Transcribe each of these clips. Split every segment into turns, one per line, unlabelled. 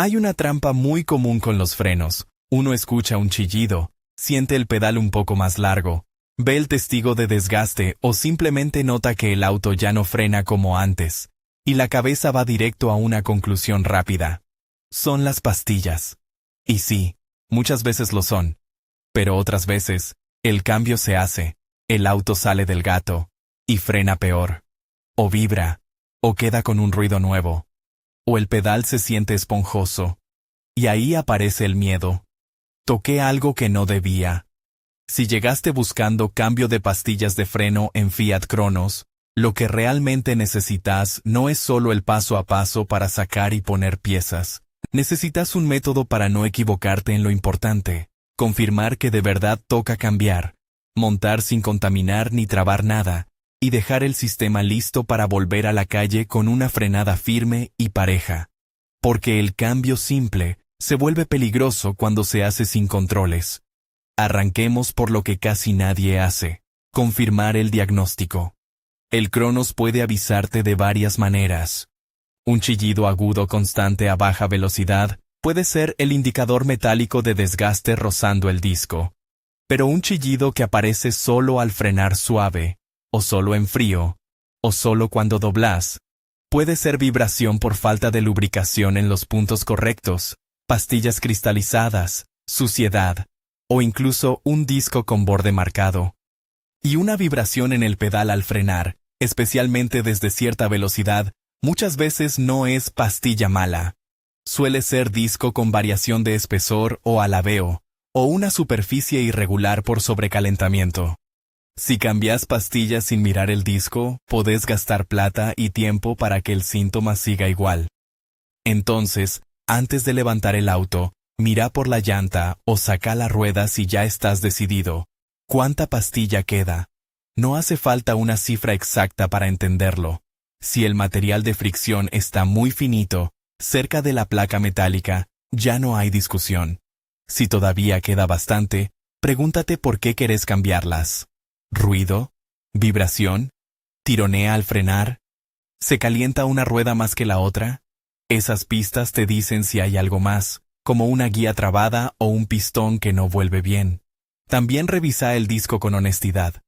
Hay una trampa muy común con los frenos. Uno escucha un chillido, siente el pedal un poco más largo, ve el testigo de desgaste o simplemente nota que el auto ya no frena como antes, y la cabeza va directo a una conclusión rápida. Son las pastillas. Y sí, muchas veces lo son. Pero otras veces, el cambio se hace, el auto sale del gato, y frena peor. O vibra, o queda con un ruido nuevo. O el pedal se siente esponjoso. Y ahí aparece el miedo. Toqué algo que no debía. Si llegaste buscando cambio de pastillas de freno en Fiat Cronos, lo que realmente necesitas no es solo el paso a paso para sacar y poner piezas. Necesitas un método para no equivocarte en lo importante, confirmar que de verdad toca cambiar, montar sin contaminar ni trabar nada, y dejar el sistema listo para volver a la calle con una frenada firme y pareja. Porque el cambio simple se vuelve peligroso cuando se hace sin controles. Arranquemos por lo que casi nadie hace, confirmar el diagnóstico. El Cronos puede avisarte de varias maneras. Un chillido agudo constante a baja velocidad puede ser el indicador metálico de desgaste rozando el disco. Pero un chillido que aparece solo al frenar suave, o solo en frío, o solo cuando doblas, puede ser vibración por falta de lubricación en los puntos correctos, pastillas cristalizadas, suciedad, o incluso un disco con borde marcado. Y una vibración en el pedal al frenar, especialmente desde cierta velocidad, muchas veces no es pastilla mala. Suele ser disco con variación de espesor o alabeo, o una superficie irregular por sobrecalentamiento. Si cambias pastillas sin mirar el disco, podés gastar plata y tiempo para que el síntoma siga igual. Entonces, antes de levantar el auto, mira por la llanta o saca la rueda si ya estás decidido. ¿Cuánta pastilla queda? No hace falta una cifra exacta para entenderlo. Si el material de fricción está muy finito, cerca de la placa metálica, ya no hay discusión. Si todavía queda bastante, pregúntate por qué querés cambiarlas. ¿Ruido? ¿Vibración? ¿Tironea al frenar? ¿Se calienta una rueda más que la otra? Esas pistas te dicen si hay algo más, como una guía trabada o un pistón que no vuelve bien. También revisa el disco con honestidad.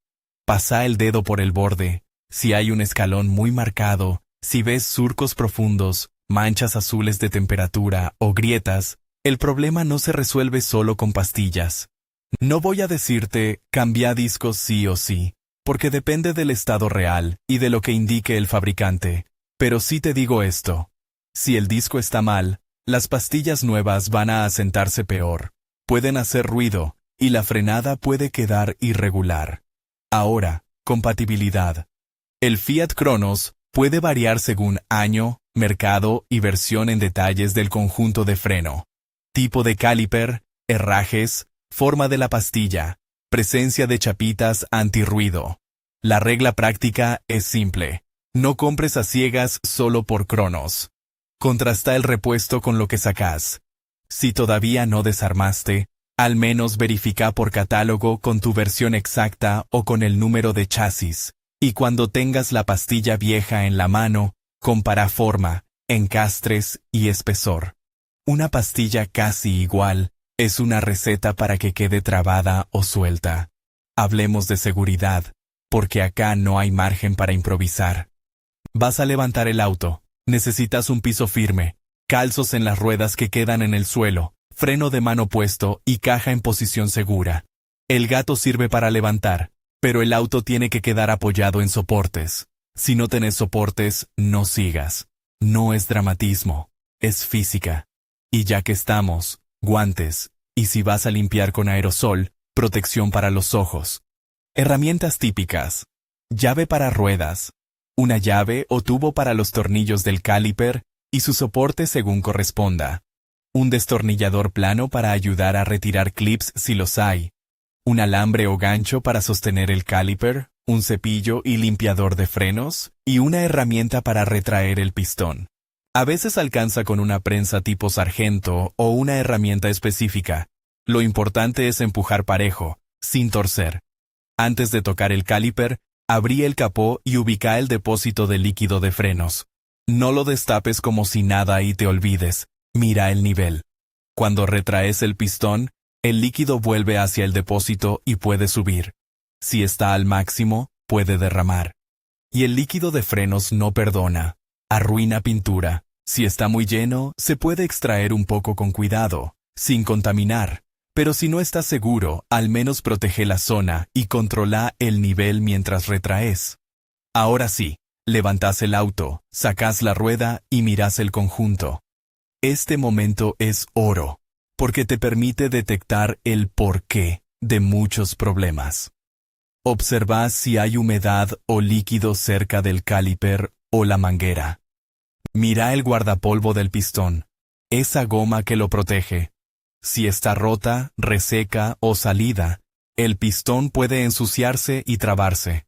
Pasa el dedo por el borde. Si hay un escalón muy marcado, si ves surcos profundos, manchas azules de temperatura o grietas, el problema no se resuelve solo con pastillas. No voy a decirte, cambia discos sí o sí, porque depende del estado real y de lo que indique el fabricante. Pero sí te digo esto. Si el disco está mal, las pastillas nuevas van a asentarse peor. Pueden hacer ruido, y la frenada puede quedar irregular. Ahora, compatibilidad. El Fiat Cronos puede variar según año, mercado y versión en detalles del conjunto de freno. Tipo de caliper, herrajes, forma de la pastilla, presencia de chapitas antirruido. La regla práctica es simple. No compres a ciegas solo por Cronos. Contrasta el repuesto con lo que sacás. Si todavía no desarmaste, al menos verifica por catálogo con tu versión exacta o con el número de chasis. Y cuando tengas la pastilla vieja en la mano, compara forma, encastres y espesor. Una pastilla casi igual es una receta para que quede trabada o suelta. Hablemos de seguridad, porque acá no hay margen para improvisar. Vas a levantar el auto. Necesitas un piso firme, calzos en las ruedas que quedan en el suelo, freno de mano puesto y caja en posición segura. El gato sirve para levantar, pero el auto tiene que quedar apoyado en soportes. Si no tenés soportes, no sigas. No es dramatismo, es física. Y ya que estamos, guantes, y si vas a limpiar con aerosol, protección para los ojos. Herramientas típicas. Llave para ruedas. Una llave o tubo para los tornillos del caliper y su soporte según corresponda. Un destornillador plano para ayudar a retirar clips si los hay. Un alambre o gancho para sostener el caliper, un cepillo y limpiador de frenos, y una herramienta para retraer el pistón. A veces alcanza con una prensa tipo sargento o una herramienta específica. Lo importante es empujar parejo, sin torcer. Antes de tocar el caliper, abrí el capó y ubica el depósito de líquido de frenos. No lo destapes como si nada y te olvides. Mira el nivel. Cuando retraes el pistón, el líquido vuelve hacia el depósito y puede subir. Si está al máximo, puede derramar. Y el líquido de frenos no perdona. Arruina pintura. Si está muy lleno, se puede extraer un poco con cuidado, sin contaminar. Pero si no estás seguro, al menos protege la zona y controla el nivel mientras retraes. Ahora sí, levantás el auto, sacás la rueda y mirás el conjunto. Este momento es oro, porque te permite detectar el porqué de muchos problemas. Observás si hay humedad o líquido cerca del caliper o la manguera. Mira el guardapolvo del pistón, esa goma que lo protege. Si está rota, reseca o salida, el pistón puede ensuciarse y trabarse.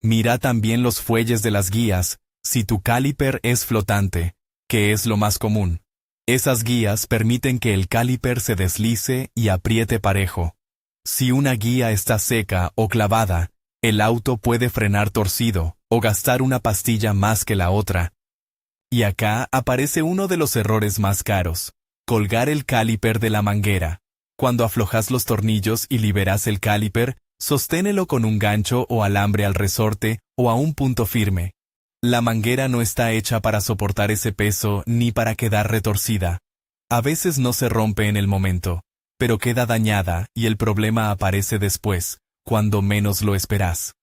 Mira también los fuelles de las guías, si tu caliper es flotante, que es lo más común. Esas guías permiten que el caliper se deslice y apriete parejo. Si una guía está seca o clavada, el auto puede frenar torcido o gastar una pastilla más que la otra. Y acá aparece uno de los errores más caros: colgar el caliper de la manguera. Cuando aflojas los tornillos y liberas el caliper, sosténelo con un gancho o alambre al resorte o a un punto firme. La manguera no está hecha para soportar ese peso ni para quedar retorcida. A veces no se rompe en el momento, pero queda dañada y el problema aparece después, cuando menos lo esperas.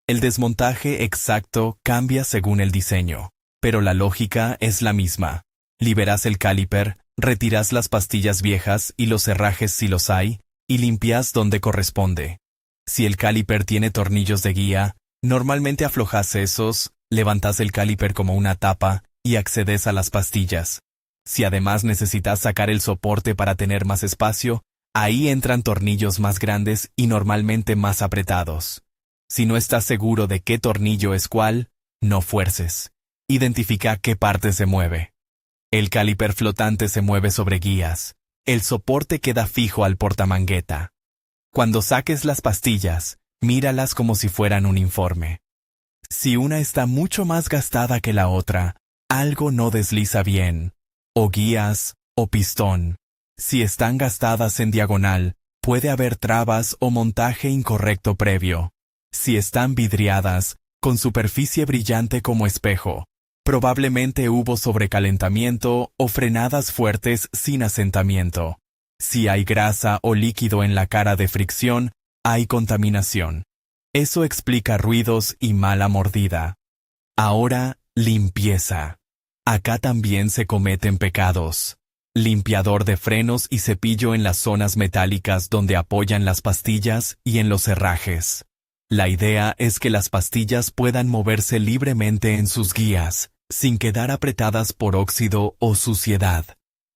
El desmontaje exacto cambia según el diseño, pero la lógica es la misma. Liberas el caliper, retiras las pastillas viejas y los herrajes si los hay, y limpias donde corresponde. Si el caliper tiene tornillos de guía, normalmente aflojas esos, levantas el caliper como una tapa y accedes a las pastillas. Si además necesitas sacar el soporte para tener más espacio, ahí entran tornillos más grandes y normalmente más apretados. Si no estás seguro de qué tornillo es cuál, no fuerces. Identifica qué parte se mueve. El caliper flotante se mueve sobre guías. El soporte queda fijo al portamangueta. Cuando saques las pastillas, míralas como si fueran un informe. Si una está mucho más gastada que la otra, algo no desliza bien. O guías, o pistón. Si están gastadas en diagonal, puede haber trabas o montaje incorrecto previo. Si están vidriadas, con superficie brillante como espejo, probablemente hubo sobrecalentamiento o frenadas fuertes sin asentamiento. Si hay grasa o líquido en la cara de fricción, hay contaminación. Eso explica ruidos y mala mordida. Ahora, limpieza. Acá también se cometen pecados. Limpiador de frenos y cepillo en las zonas metálicas donde apoyan las pastillas y en los herrajes. La idea es que las pastillas puedan moverse libremente en sus guías, sin quedar apretadas por óxido o suciedad.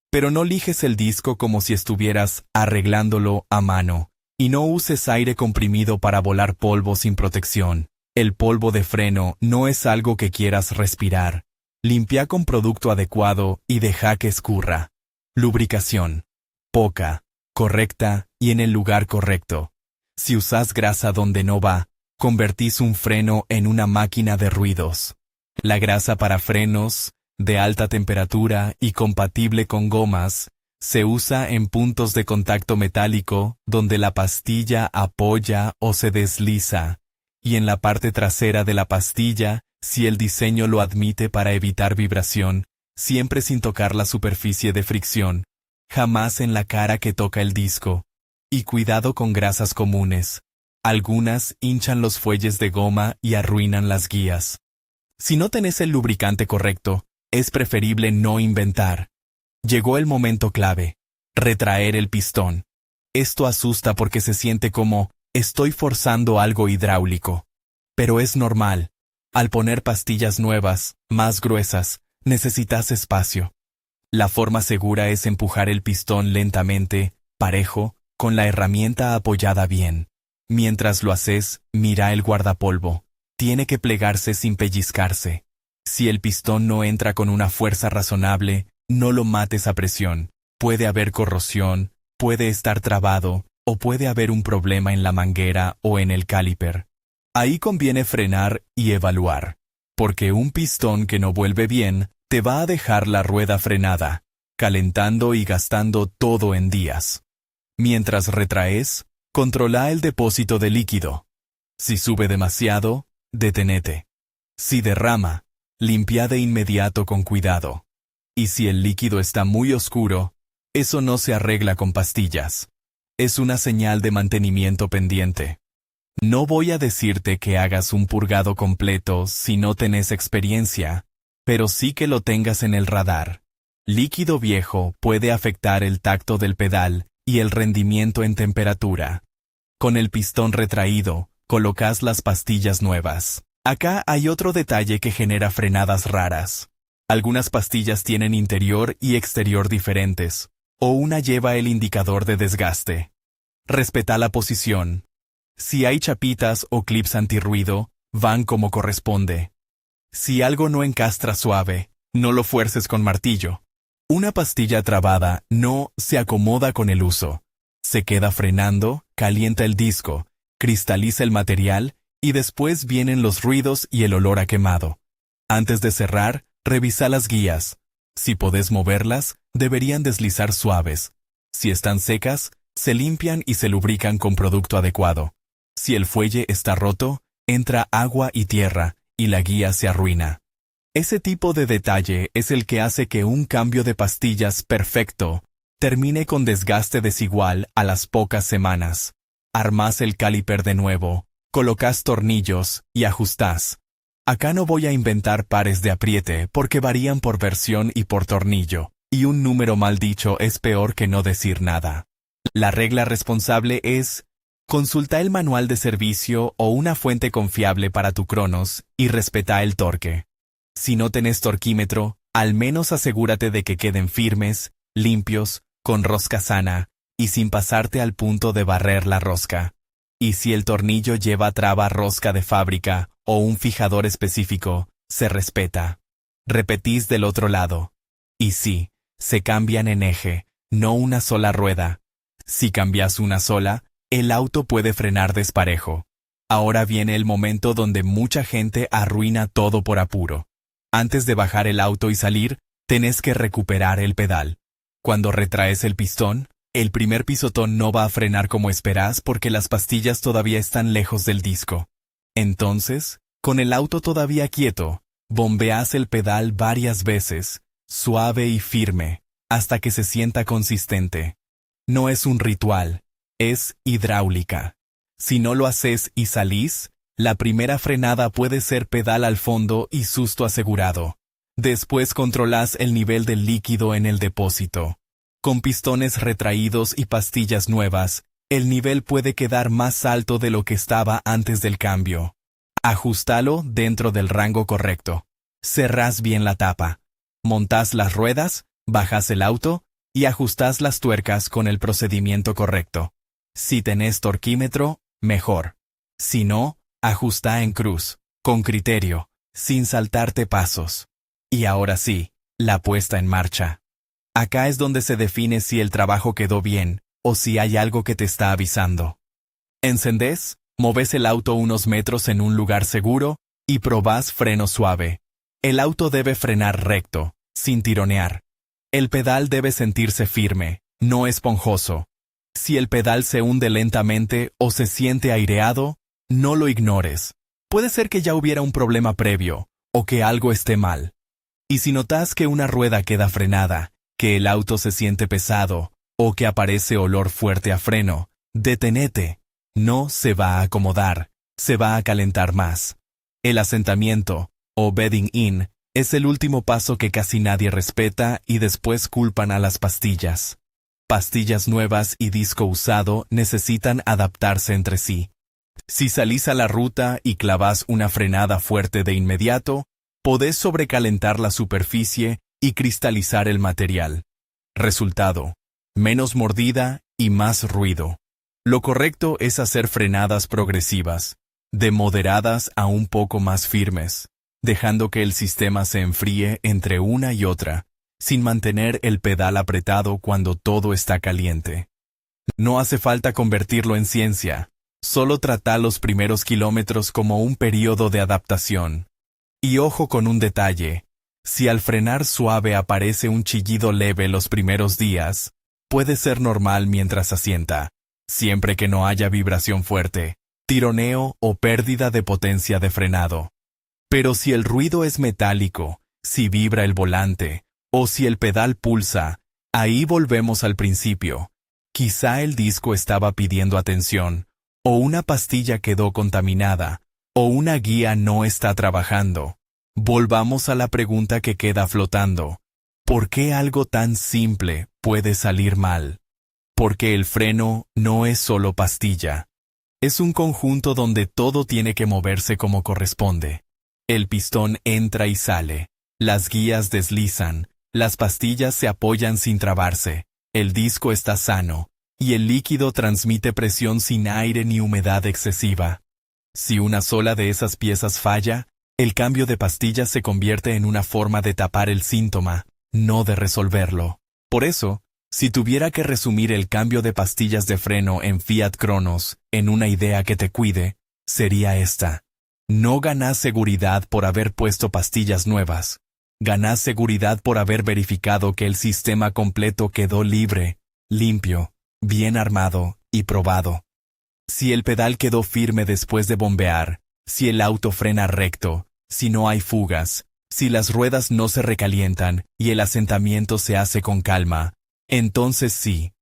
Pero no lijes el disco como si estuvieras arreglándolo a mano, y no uses aire comprimido para volar polvo sin protección. El polvo de freno no es algo que quieras respirar. Limpia con producto adecuado y deja que escurra. Lubricación. Poca, correcta y en el lugar correcto. Si usas grasa donde no va, convertís un freno en una máquina de ruidos. La grasa para frenos, de alta temperatura y compatible con gomas, se usa en puntos de contacto metálico donde la pastilla apoya o se desliza, y en la parte trasera de la pastilla, si el diseño lo admite para evitar vibración, siempre sin tocar la superficie de fricción, jamás en la cara que toca el disco. Y cuidado con grasas comunes. Algunas hinchan los fuelles de goma y arruinan las guías. Si no tenés el lubricante correcto, es preferible no inventar. Llegó el momento clave: retraer el pistón. Esto asusta porque se siente como estoy forzando algo hidráulico. Pero es normal. Al poner pastillas nuevas, más gruesas, necesitas espacio. La forma segura es empujar el pistón lentamente, parejo, con la herramienta apoyada bien. Mientras lo haces, mira el guardapolvo. Tiene que plegarse sin pellizcarse. Si el pistón no entra con una fuerza razonable, no lo mates a presión. Puede haber corrosión, puede estar trabado, o puede haber un problema en la manguera o en el caliper. Ahí conviene frenar y evaluar, porque un pistón que no vuelve bien te va a dejar la rueda frenada. calentando y gastando todo en días. Mientras retraes, controla el depósito de líquido. Si sube demasiado, detenete. Si derrama, limpia de inmediato con cuidado. Y si el líquido está muy oscuro, eso no se arregla con pastillas. Es una señal de mantenimiento pendiente. No voy a decirte que hagas un purgado completo si no tenés experiencia, pero sí que lo tengas en el radar. Líquido viejo puede afectar el tacto del pedal y el rendimiento en temperatura. Con el pistón retraído, colocas las pastillas nuevas. Acá hay otro detalle que genera frenadas raras. Algunas pastillas tienen interior y exterior diferentes, o una lleva el indicador de desgaste. Respeta la posición. Si hay chapitas o clips antirruido, van como corresponde. Si algo no encastra suave, no lo fuerces con martillo. Una pastilla trabada no se acomoda con el uso. Se queda frenando, calienta el disco, cristaliza el material y después vienen los ruidos y el olor a quemado. Antes de cerrar, revisa las guías. Si podés moverlas, deberían deslizar suaves. Si están secas, se limpian y se lubrican con producto adecuado. Si el fuelle está roto, entra agua y tierra, y la guía se arruina. Ese tipo de detalle es el que hace que un cambio de pastillas perfecto termine con desgaste desigual a las pocas semanas. Armás el caliper de nuevo, colocas tornillos y ajustás. Acá no voy a inventar pares de apriete porque varían por versión y por tornillo, y un número mal dicho es peor que no decir nada. La regla responsable es: consulta el manual de servicio o una fuente confiable para tu Cronos y respeta el torque. Si no tenés torquímetro, al menos asegúrate de que queden firmes, limpios, con rosca sana y sin pasarte al punto de barrer la rosca. Y si el tornillo lleva traba rosca de fábrica o un fijador específico, se respeta. Repetís del otro lado. Y sí, se cambian en eje, no una sola rueda. Si cambias una sola, el auto puede frenar desparejo. Ahora viene el momento donde mucha gente arruina todo por apuro. Antes de bajar el auto y salir, tenés que recuperar el pedal. Cuando retraes el pistón, el primer pisotón no va a frenar como esperás porque las pastillas todavía están lejos del disco. Entonces, con el auto todavía quieto, bombeás el pedal varias veces, suave y firme, hasta que se sienta consistente. No es un ritual, es hidráulica. Si no lo haces y salís, la primera frenada puede ser pedal al fondo y susto asegurado. Después controlás el nivel del líquido en el depósito. Con pistones retraídos y pastillas nuevas, el nivel puede quedar más alto de lo que estaba antes del cambio. Ajustalo dentro del rango correcto. Cerrás bien la tapa. Montás las ruedas, bajás el auto y ajustás las tuercas con el procedimiento correcto. Si tenés torquímetro, mejor. Si no, ajustá en cruz, con criterio, sin saltarte pasos. Y ahora sí, la puesta en marcha. Acá es donde se define si el trabajo quedó bien, o si hay algo que te está avisando. Encendés, movés el auto unos metros en un lugar seguro, y probás freno suave. El auto debe frenar recto, sin tironear. El pedal debe sentirse firme, no esponjoso. Si el pedal se hunde lentamente o se siente aireado, no lo ignores. Puede ser que ya hubiera un problema previo, o que algo esté mal. Y si notas que una rueda queda frenada, que el auto se siente pesado, o que aparece olor fuerte a freno, detenete. No se va a acomodar, se va a calentar más. El asentamiento, o bedding in, es el último paso que casi nadie respeta y después culpan a las pastillas. Pastillas nuevas y disco usado necesitan adaptarse entre sí. Si salís a la ruta y clavás una frenada fuerte de inmediato, podés sobrecalentar la superficie y cristalizar el material. Resultado: menos mordida y más ruido. Lo correcto es hacer frenadas progresivas, de moderadas a un poco más firmes, dejando que el sistema se enfríe entre una y otra, sin mantener el pedal apretado cuando todo está caliente. No hace falta convertirlo en ciencia, solo trata los primeros kilómetros como un periodo de adaptación. Y ojo con un detalle: Si al frenar suave aparece un chillido leve los primeros días, puede ser normal mientras asienta, siempre que no haya vibración fuerte, tironeo o pérdida de potencia de frenado. Pero si el ruido es metálico, si vibra el volante, o si el pedal pulsa, ahí volvemos al principio. Quizá el disco estaba pidiendo atención, o una pastilla quedó contaminada, o una guía no está trabajando. Volvamos a la pregunta que queda flotando. ¿Por qué algo tan simple puede salir mal? Porque el freno no es solo pastilla. Es un conjunto donde todo tiene que moverse como corresponde. El pistón entra y sale, las guías deslizan, las pastillas se apoyan sin trabarse, el disco está sano, y el líquido transmite presión sin aire ni humedad excesiva. Si una sola de esas piezas falla, el cambio de pastillas se convierte en una forma de tapar el síntoma, no de resolverlo. Por eso, si tuviera que resumir el cambio de pastillas de freno en Fiat Cronos en una idea que te cuide, sería esta. No ganás seguridad por haber puesto pastillas nuevas. Ganás seguridad por haber verificado que el sistema completo quedó libre, limpio, bien armado y probado. Si el pedal quedó firme después de bombear, si el auto frena recto, si no hay fugas, si las ruedas no se recalientan y el asentamiento se hace con calma, entonces sí,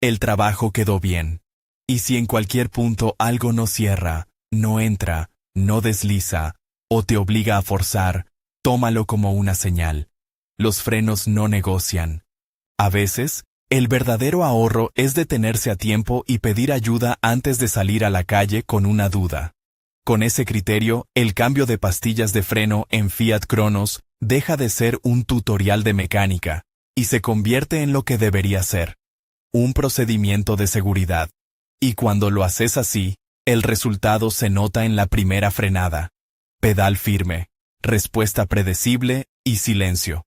el trabajo quedó bien. Y si en cualquier punto algo no cierra, no entra, no desliza, o te obliga a forzar, tómalo como una señal. Los frenos no negocian. A veces, el verdadero ahorro es detenerse a tiempo y pedir ayuda antes de salir a la calle con una duda. Con ese criterio, el cambio de pastillas de freno en Fiat Cronos deja de ser un tutorial de mecánica y se convierte en lo que debería ser, un procedimiento de seguridad. Y cuando lo haces así, el resultado se nota en la primera frenada. Pedal firme, respuesta predecible y silencio.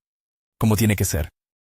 Como tiene que ser.